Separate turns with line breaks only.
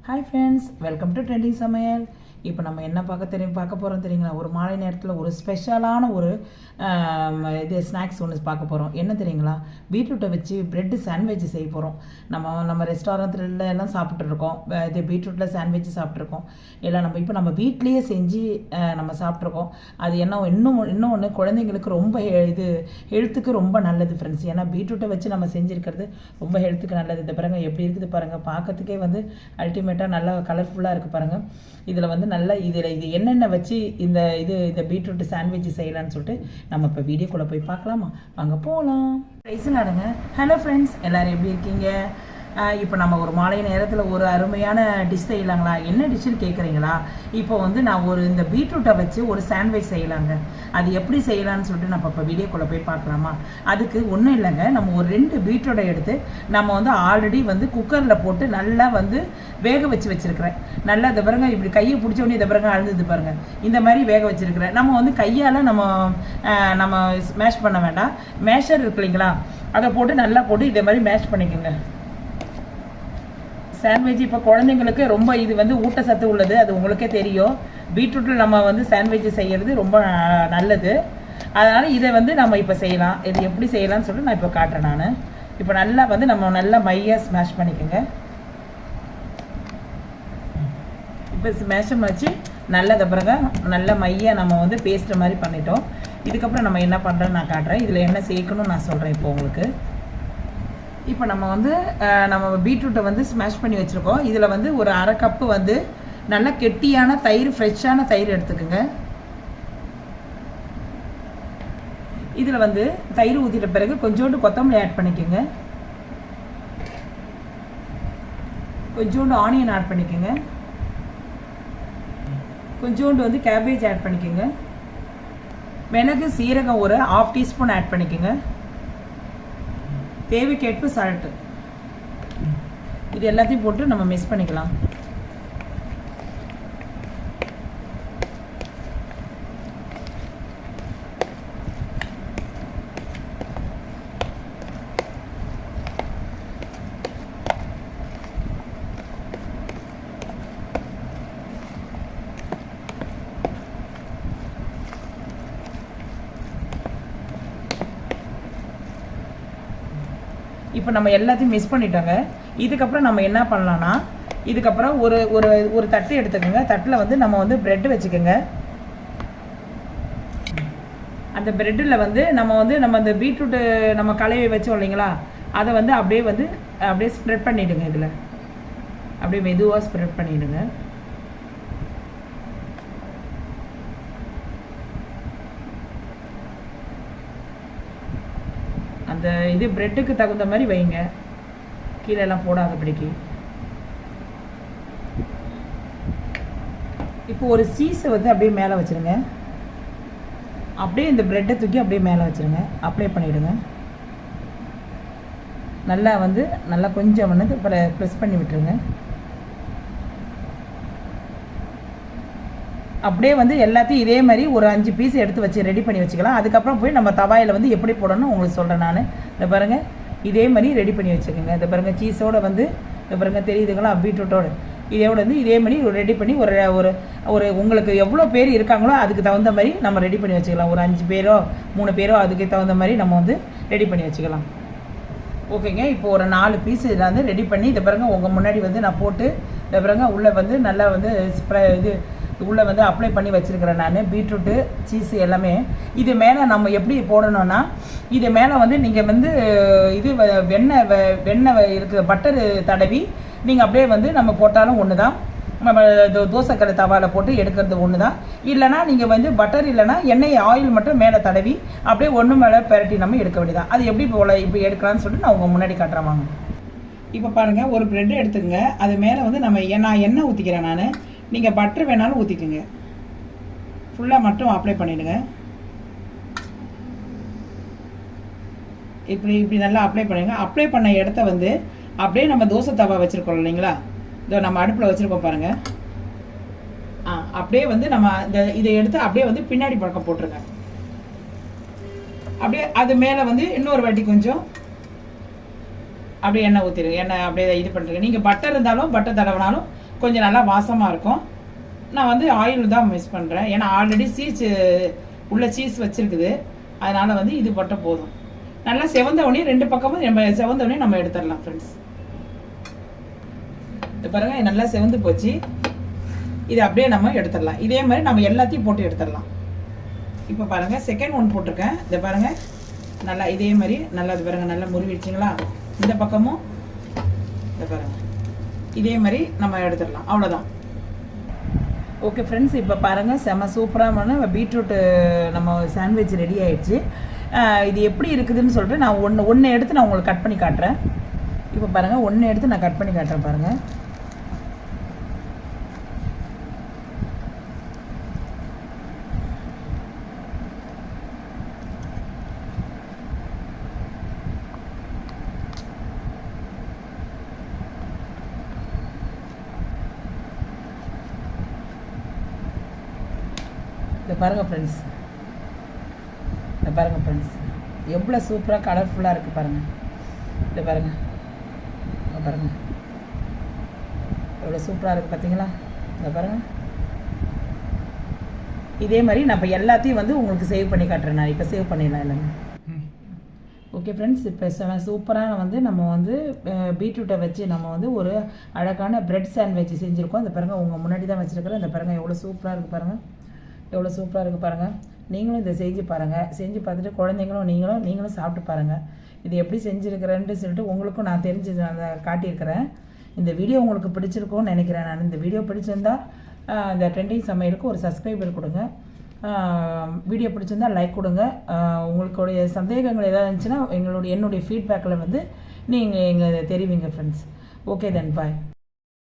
Hi friends, welcome to trending சமையல். இப்போ நம்ம என்ன பார்க்க போகிறோம் தெரியுங்களா? ஒரு மாலை நேரத்தில் ஒரு ஸ்பெஷலான ஒரு இது ஸ்நாக்ஸ் ஒன்று பார்க்க போகிறோம். என்ன தெரியுங்களா? பீட்ரூட்டை வச்சு ப்ரெட்டு சாண்ட்விச் செய்ய போகிறோம். நம்ம ரெஸ்டாரண்ட்டில் எல்லாம் சாப்பிட்ருக்கோம். இது பீட்ரூட்டில் சாண்ட்விச் சாப்பிட்ருக்கோம். எல்லாம் நம்ம வீட்லேயே செஞ்சு நம்ம சாப்பிட்ருக்கோம். அது இன்னும் ஒன்று குழந்தைங்களுக்கு ரொம்ப இது ஹெல்த்துக்கு ரொம்ப நல்லது ஃப்ரெண்ட்ஸ். ஏன்னா பீட்ரூட்டை வச்சு நம்ம செஞ்சுருக்கிறது ரொம்ப ஹெல்த்துக்கு நல்லது. இந்த பாருங்கள் எப்படி இருக்குது பாருங்கள். பார்க்கறதுக்கே அல்டிமேட்டாக நல்லா கலர்ஃபுல்லாக இருக்குது பாருங்கள். இதில் இது என்னென்ன வச்சு இந்த பீட்ரூட் சாண்ட்விச் செய்யலான்னு சொல்லிட்டு நம்ம இப்போ வீடியோக்குள்ளே போய் பார்க்கலாமா? வாங்க போகலாம். ரைஸ் நடங்க. ஹலோ ஃப்ரெண்ட்ஸ், எல்லோரும் எப்படி இருக்கீங்க? இப்போ நம்ம ஒரு மாலை நேரத்தில் ஒரு அருமையான டிஷ் செய்யலாங்களா? என்ன டிஷ்ஷுன்னு கேட்குறீங்களா? இப்போ நான் இந்த பீட்ரூட்டை வச்சு ஒரு சாண்ட்விச் செய்யலாங்க. அது எப்படி செய்யலான்னு சொல்லிட்டு நம்ம இப்போ வீடியோக்குள்ளே போய் பார்க்கலாமா? அதுக்கு ஒன்றும் இல்லைங்க. நம்ம ஒரு 2 பீட்ரூட்டை எடுத்து நம்ம ஆல்ரெடி குக்கரில் போட்டு நல்லா வேக வச்சுருக்கிறேன். நல்லா இதை பாருங்க, இப்படி கையை பிடிச்ச உடனே இதை பாருங்க அழுது பாருங்க. இந்த மாதிரி வேக வச்சுருக்கிறேன். நம்ம கையால் நம்ம மேஷ் பண்ண வேண்டாம். மேஷர் இருக்கு இல்லைங்களா, அதை போட்டு நல்லா போட்டு இதே மாதிரி மேஷ் பண்ணிக்கோங்க. சாண்ட்விச் இப்போ குழந்தைங்களுக்கு ரொம்ப இது ஊட்டச்சத்து உள்ளது, அது உங்களுக்கே தெரியும். பீட்ரூட்டில் நம்ம சாண்ட்விச் செய்கிறது ரொம்ப நல்லது. அதனால் இதை நம்ம இப்போ செய்யலாம். இது எப்படி செய்யலாம்னு சொல்லிட்டு நான் இப்போ காட்டுறேன். நான் இப்போ நல்லா நம்ம நல்லா மையாக ஸ்மாஷ் பண்ணிக்கோங்க. இப்போ ஸ்மேஷம் வச்சு நல்லதை பிறகு நல்ல மையாக நம்ம பேஸ்ட் மாதிரி பண்ணிட்டோம். இதுக்கப்புறம் நம்ம என்ன பண்ணுறோன்னு நான் காட்டுறேன். இதில் என்ன சேர்க்கணும்னு நான் சொல்கிறேன் இப்போ உங்களுக்கு. இப்போ நம்ம பீட்ரூட்டை ஸ்மாஷ் பண்ணி வச்சுருக்கோம். இதில் ஒரு 1/2 கப்பு நல்ல கெட்டியான தயிர், ஃப்ரெஷ்ஷான தயிர் எடுத்துக்கோங்க. இதில் தயிர் ஊற்றிட்ட பிறகு கொஞ்சோண்டு கொத்தமல்லி ஆட் பண்ணிக்கோங்க. கொஞ்சோண்டு ஆனியன் ஆட் பண்ணிக்கோங்க. கொஞ்சோண்டு கேபேஜ் ஆட் பண்ணிக்கோங்க. மிளகு சீரகம் ஒரு 1/2 டீஸ்பூன் ஆட் பண்ணிக்கோங்க. தேவைக்கேற்ப சால்ட்டு. இது எல்லாத்தையும் போட்டு நம்ம மிக்ஸ் பண்ணிக்கலாம். இப்போ நம்ம எல்லாத்தையும் மிக்ஸ் பண்ணிட்டோங்க. இதுக்கப்புறம் நம்ம என்ன பண்ணலான்னா, இதுக்கப்புறம் ஒரு தட்டு எடுத்துக்கோங்க. தட்டில் நம்ம ப்ரெட்டு வச்சுக்கோங்க. அந்த ப்ரெட்டில் நம்ம அந்த பீட்ரூட்டு நம்ம களையை வச்சோம் இல்லைங்களா, அதை அப்படியே ஸ்ப்ரெட் பண்ணிவிடுங்க. இதில் அப்படியே மெதுவாக ஸ்ப்ரெட் பண்ணிவிடுங்க. அந்த இது ப்ரெட்டுக்கு தகுந்த மாதிரி வைங்க, கீழெல்லாம் போடாதபடிக்கு. இப்போ ஒரு சீஸை அப்படியே மேலே வச்சுருங்க. அப்படியே இந்த ப்ரெட்டை தூக்கி அப்படியே மேலே வச்சுருங்க. அப்ளை பண்ணிவிடுங்க. நல்லா நல்லா கொஞ்சம் ப்ரெஸ் பண்ணி விட்டுருங்க. அப்படியே எல்லாத்தையும் இதே மாதிரி ஒரு 5 பீஸ் எடுத்து வச்சு ரெடி பண்ணி வச்சுக்கலாம். அதுக்கப்புறம் போய் நம்ம தவாயில் எப்படி போடணும்னு உங்களுக்கு சொல்கிறேன் நான். இதை பாருங்கள், இதே மாதிரி ரெடி பண்ணி வச்சுக்கோங்க. இதை பாருங்கள், சீஸோடு இதை பாருங்கள் தெரியுதுங்களா, பீட்ரூட்டோடு இதோட இதே மாதிரி ரெடி பண்ணி ஒரு உங்களுக்கு எவ்வளோ பேர் இருக்காங்களோ அதுக்கு தகுந்த மாதிரி நம்ம ரெடி பண்ணி வச்சுக்கலாம். ஒரு 5 பேரோ 3 பேரோ அதுக்கு தகுந்த மாதிரி நம்ம ரெடி பண்ணி வச்சுக்கலாம். ஓகேங்க. இப்போ ஒரு 4 பீஸ் இதில் ரெடி பண்ணி இதை பாருங்கள் உங்கள் முன்னாடி நான் போட்டு இதை பாருங்கள் உள்ளே நல்லா இது உள்ளே அப்ளை பண்ணி வச்சுருக்கிறேன் நான். பீட்ரூட்டு, சீஸு எல்லாமே இது மேலே நம்ம எப்படி போடணும்னா, இது மேலே நீங்கள் இது வெண்ணெய் இருக்குது பட்டரு தடவி நீங்கள் அப்படியே நம்ம போட்டாலும் ஒன்று தான். நம்ம தோசைக்கடை தவாவில் போட்டு எடுக்கிறது ஒன்று தான். இல்லைனா நீங்கள் பட்டர் இல்லைனா எண்ணெய் ஆயில் மட்டும் மேலே தடவி அப்படியே ஒன்று மேலே பெரட்டி நம்ம எடுக்க வேண்டியதான். அது எப்படி இப்படி எடுக்கலாம்னு சொல்லிட்டு நான் உங்கள் முன்னாடி காட்டுறேன் வாங்க. இப்போ பாருங்கள், ஒரு ப்ரெட்டு எடுத்துக்கங்க. அது மேலே நான் எண்ணெய் ஊற்றிக்கிறேன் நான். நீங்கள் பட்டர் வேணாலும் ஊற்றிக்குங்க. ஃபுல்லாக மட்டும் அப்ளை பண்ணிவிடுங்க. இப்படி நல்லா அப்ளை பண்ணுங்க. அப்ளை பண்ண இடத்த அப்படியே நம்ம தோசை தவா வச்சுருக்கோம் இல்லைங்களா, இதோ நம்ம அடுப்பில் வச்சுருக்கோம் பாருங்கள். அப்படியே நம்ம இதை எடுத்து அப்படியே பின்னாடி பக்கம் போட்டுருங்க. அப்படியே அது மேலே இன்னொரு வாட்டி கொஞ்சம் அப்படியே எண்ணெய் ஊற்றிடுங்க. எண்ணெய் அப்படியே இது பண்ணுறீங்க. நீங்கள் பட்டர் இருந்தாலும் பட்டர் தடவினாலும் கொஞ்சம் நல்லா வாசமாக இருக்கும். நான் வந்து ஆயில் தான் மிக்ஸ் பண்ணுறேன், ஏன்னா ஆல்ரெடி உள்ள சீஸ் வச்சுருக்குது. அதனால் வந்து இது மட்டும் போதும். நல்லா செவந்தவொடனே 2 பக்கமும் செவந்தவொடனே நம்ம எடுத்துடலாம் ஃப்ரெண்ட்ஸ். இது பாருங்கள் நல்லா செவந்து போச்சு. இது அப்படியே நம்ம எடுத்துடலாம். இதே மாதிரி நம்ம எல்லாத்தையும் போட்டு எடுத்துடலாம். இப்போ பாருங்கள் செகண்ட் ஒன் போட்டிருக்கேன். இதை பாருங்கள் நல்லா இதே மாதிரி நல்லா இது பாருங்கள் நல்லா முறிவிடுச்சிங்களா. இந்த பக்கமும் இதை பாருங்கள் இதே மாதிரி நம்ம எடுத்துடலாம். அவ்வளோதான். ஓகே ஃப்ரெண்ட்ஸ், இப்போ பாருங்கள் செம்ம சூப்பரான பீட்ரூட்டு நம்ம சாண்ட்விச் ரெடி ஆகிடுச்சு. இது எப்படி இருக்குதுன்னு சொல்லிட்டு நான் ஒன்று எடுத்து நான் உங்களுக்கு கட் பண்ணி காட்டுறேன். இப்போ பாருங்கள் ஒன்று எடுத்து நான் கட் பண்ணி காட்டுறேன் பாருங்கள். இதை பாருங்கள் ஃப்ரெண்ட்ஸ், இதை பாருங்கள் ஃப்ரெண்ட்ஸ் எவ்வளோ சூப்பராக கலர்ஃபுல்லாக இருக்குது பாருங்கள். இதை பாருங்கள், இதை பாருங்கள் எவ்வளோ சூப்பராக இருக்குது பார்த்தீங்களா. இதை பாருங்கள். இதே மாதிரி நான் இப்போ எல்லாத்தையும் வந்து உங்களுக்கு சேவ் பண்ணி காட்டுறேன். நான் இப்போ சேவ் பண்ணிடலாம் இல்லைங்க. ஓகே ஃப்ரெண்ட்ஸ், இப்போ சூப்பராக வந்து நம்ம வந்து பீட்ரூட்டை வச்சு நம்ம வந்து ஒரு அழகான பிரெட் சாண்ட்விச் செஞ்சுருக்கோம். இந்த பாருங்கள் உங்கள் முன்னாடி தான் வச்சுருக்கிறேன். இந்த பாருங்கள் எவ்வளோ சூப்பராக இருக்குது பாருங்கள், எவ்வளோ சூப்பராக இருக்குது பாருங்கள். நீங்களும் இதை செஞ்சு பாருங்கள். செஞ்சு பார்த்துட்டு குழந்தைங்களும் நீங்களும் சாப்பிட்டு பாருங்கள். இது எப்படி செஞ்சுருக்கிறேன்ட்டு சொல்லிட்டு உங்களுக்கும் நான் தெரிஞ்சு அதை காட்டியிருக்கிறேன். இந்த வீடியோ உங்களுக்கு பிடிச்சிருக்கும்னு நினைக்கிறேன். நான் இந்த வீடியோ பிடிச்சிருந்தா இந்த ட்ரெண்டிங் சமையலுக்கு ஒரு சப்ஸ்கிரைபர் கொடுங்க. வீடியோ பிடிச்சிருந்தா லைக் கொடுங்க. உங்களுடைய சந்தேகங்கள் ஏதாவது இருந்துச்சுன்னா என்னுடைய ஃபீட்பேக்கில் வந்து நீங்கள் எங்களை தெரிவிங்க ஃப்ரெண்ட்ஸ். ஓகே தென் பாய்.